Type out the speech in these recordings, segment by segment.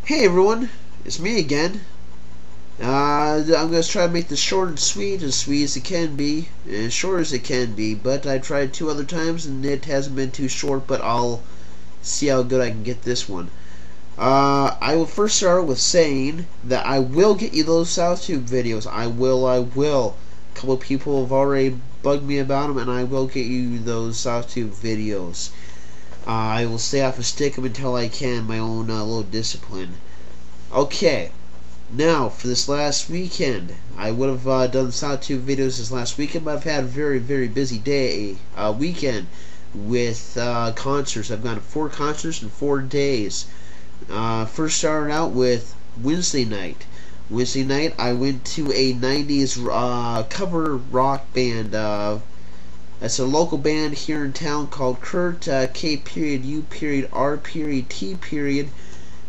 Hey everyone, it's me again. I'm going to try to make this short and sweet as it can be, as short as it can be, but I tried 2 other times and it hasn't been too short, but I'll see how good I can get this one. I will first start with saying that I will get you those SouthTube videos. I will. A couple of people have already bugged me about them, and I will get you those SouthTube videos. I will stay off of Stickum until I can, my own little discipline. Okay, now for this last weekend, I would have done SouthTube videos this last weekend, but I've had a very, very busy weekend with concerts. I've gone to 4 concerts in 4 days. First started out with Wednesday night. Wednesday night, I went to a 90s cover rock band. It's a local band here in town called k.u.r.t.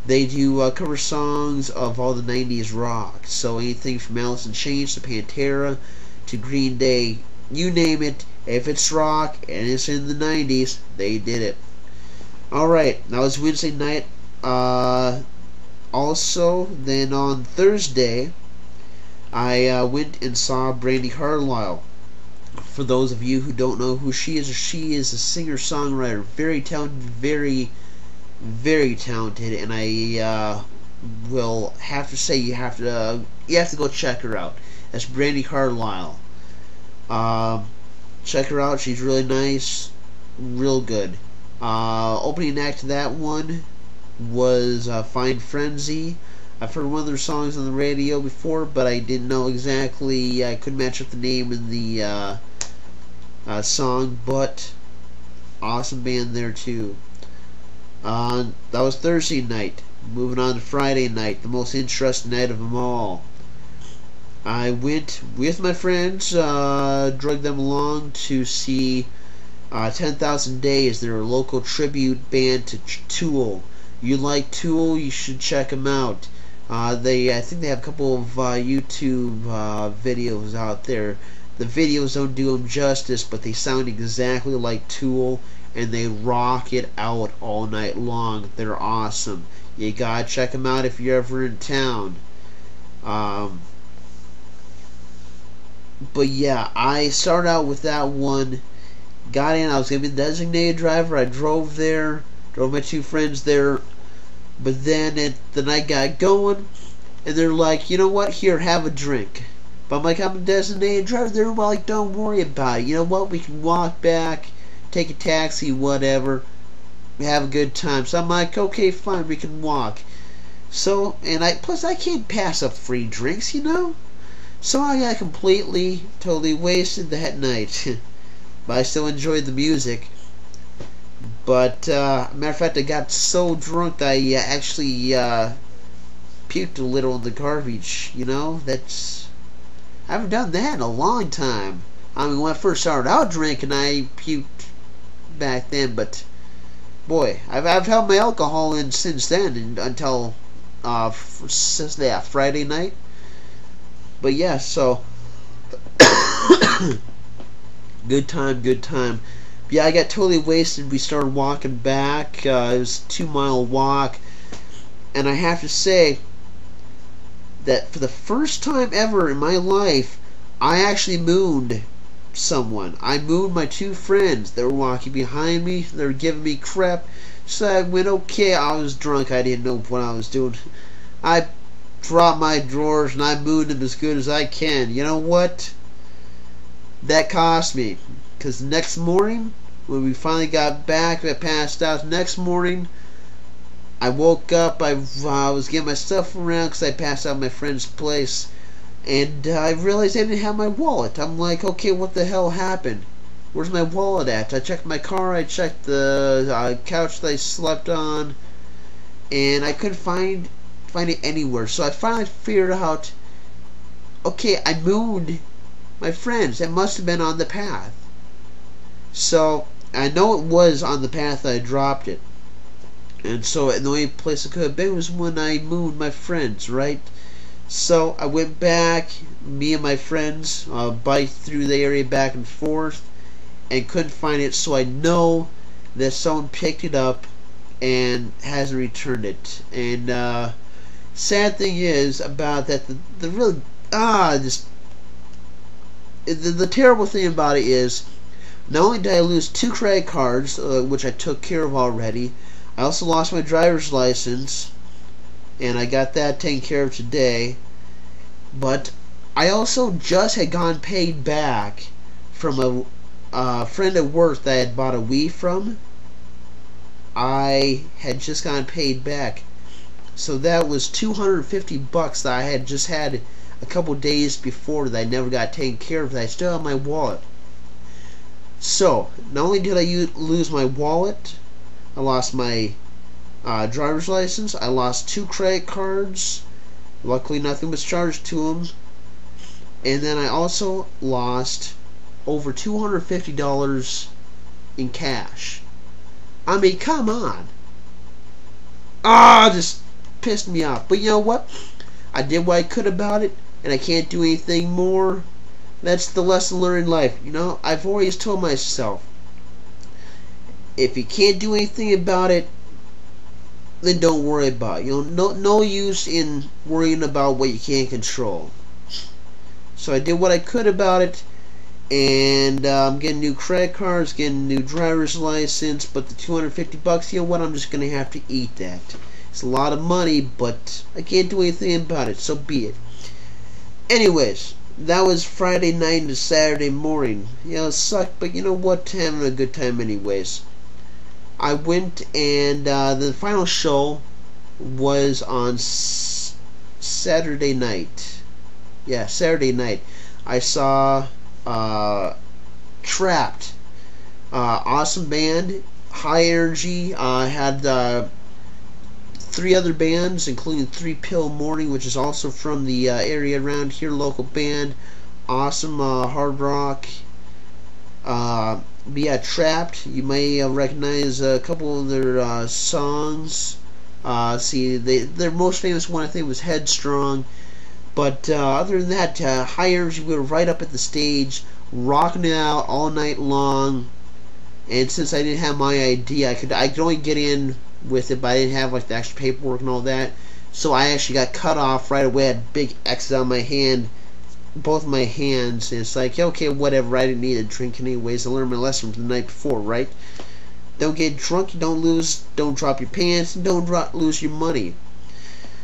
They do cover songs of all the 90s rock. So anything from Alice in Chains to Pantera to Green Day, you name it. If it's rock and it's in the 90s, they did it. Alright, that was Wednesday night. Also, then on Thursday, I went and saw Brandi Carlile. For those of you who don't know who she is a singer-songwriter, very talented, very, very talented, and I will have to say you have to go check her out. That's Brandi Carlile. Check her out. She's really nice, real good. Opening act to that one was Fine Frenzy. I've heard one of their songs on the radio before, but I didn't know exactly. I couldn't match up the name in the song, but awesome band there too. That was Thursday night. Moving on to Friday night, the most interesting night of them all. I went with my friends, drugged them along to see 10,000 Days. They're a local tribute band to Tool. You like Tool, you should check them out. I think they have a couple of YouTube videos out there. The videos don't do them justice, but they sound exactly like Tool, and they rock it out all night long. They're awesome. You gotta check them out if you're ever in town. But yeah, I started out with that one. Got in, I was gonna be the designated driver. I drove there, drove my 2 friends there. But then the night got going, and they're like, you know what, here, have a drink. But I'm like, I'm a designated driver. They're like, don't worry about it. You know what, we can walk back, take a taxi, whatever, have a good time. So I'm like, okay, fine, we can walk. So, and plus I can't pass up free drinks, you know. So I got completely, totally wasted that night. But I still enjoyed the music. But, matter of fact, I got so drunk that I actually puked a little in the garbage, you know. I haven't done that in a long time. I mean, when I first started out drinking, I puked back then, but boy, I've held my alcohol in since then until Friday night. But yeah, so good time. Yeah, I got totally wasted. We started walking back. It was a 2-mile walk, and I have to say that for the first time ever in my life, I actually mooned someone. I mooned my 2 friends. They were walking behind me. They were giving me crap. So I went, okay, I was drunk. I didn't know what I was doing. I dropped my drawers and I mooned them as good as I can. You know what? That cost me. Because the next morning, when we finally got back, I passed out. Next morning, I woke up. I was getting my stuff around because I passed out at my friend's place. And I realized I didn't have my wallet. I'm like, okay, what the hell happened? Where's my wallet at? I checked my car. I checked the couch that I slept on. And I couldn't find it anywhere. So I finally figured out, okay, I mooned my friends. It must have been on the path. So I know it was on the path that I dropped it. And so the only place it could have been was when I mooned my friends, right? So I went back, me and my friends biked through the area back and forth, and couldn't find it. So I know that someone picked it up and hasn't returned it. And sad thing is about that, the really the terrible thing about it is, not only did I lose 2 credit cards, which I took care of already, I also lost my driver's license, and I got that taken care of today. But I also just had gotten paid back from a friend at work that I had bought a Wii from. I had just gotten paid back. So that was $250 that I had just had a couple days before that I never got taken care of, that I still have my wallet. So, not only did I lose my wallet, I lost my driver's license, I lost 2 credit cards. Luckily nothing was charged to them. And then I also lost over $250 in cash. I mean, come on. Just pissed me off. But you know what? I did what I could about it, and I can't do anything more. That's the lesson learned in life. You know, I've always told myself, if you can't do anything about it, then don't worry about it. You know, no use in worrying about what you can't control. So I did what I could about it, and I'm getting new credit cards, getting a new driver's license, but the $250, you know what, I'm just going to have to eat that. It's a lot of money, but I can't do anything about it, so be it. Anyways, that was Friday night into Saturday morning. You know, it sucked, but you know what, having a good time anyways. I went, and the final show was on Saturday night. Yeah, Saturday night. I saw Trapt. Awesome band, high energy. Had 3 other bands, including 3 Pill Morning, which is also from the area around here, local band. Awesome hard rock. But yeah, Trapt. You may recognize a couple of their songs. See, their most famous one, I think, was Headstrong. But other than that, high energy. We were right up at the stage, rocking it out all night long. And since I didn't have my ID, I could only get in with it, but I didn't have like the extra paperwork and all that. So I actually got cut off right away. I had big X's on my hand, both my hands. And it's like, okay, whatever. I didn't need a drink anyways. I learned my lesson from the night before, right? Don't get drunk. You don't lose. Don't drop your pants. And don't lose your money.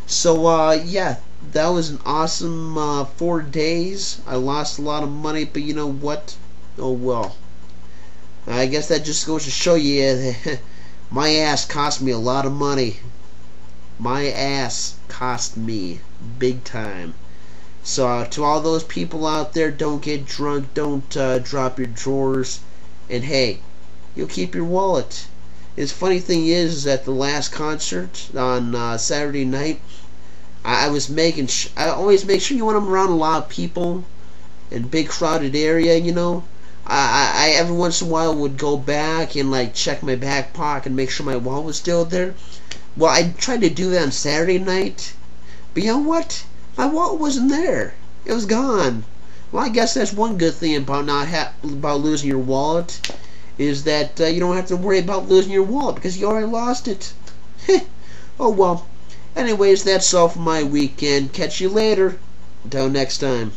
So yeah. That was an awesome 4 days. I lost a lot of money, but you know what? Oh well. I guess that just goes to show you my ass cost me a lot of money. My ass cost me big time. So to all those people out there, don't get drunk, don't drop your drawers, and hey, you'll keep your wallet. The funny thing is that the last concert on Saturday night, I always make sure, you when I'm around a lot of people in big crowded area, you know, I every once in a while would go back and like check my back pocket and make sure my wallet was still there. Well, I tried to do that on Saturday night, but you know what? My wallet wasn't there. It was gone. Well, I guess that's one good thing about about losing your wallet, is that you don't have to worry about losing your wallet because you already lost it. Oh well. Anyways, that's all for my weekend. Catch you later. Until next time.